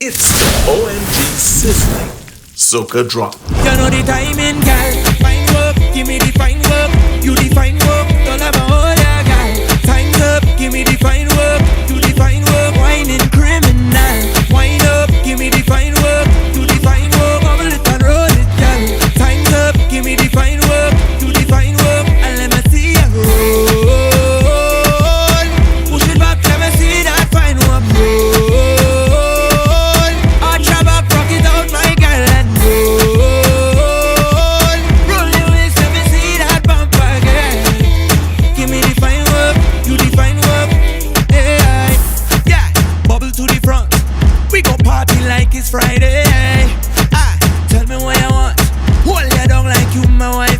It's the OMG Sizzling Soca Drop. You know the timing, girl. Fine work, give me the fine work. You the fine work, don't have a whole yeah, girl. Time's up, give me the fine work. You the fine work, whining criminal. Wind up, give me the fine work. You the fine work, bubble it and roll it, girl. Time's up, give me the fine work. You the fine work, and let me see you roll. Push it back, let me see that fine work roll. Arch your back, rock it out, my girl, and roll. Roll the waist, let me see that bumper, girl. Give me the fine work, you the fine work. Yeah, yeah, bubble to the front. We go party like it's Friday. Tell me what you want. Hold you down like you my wife.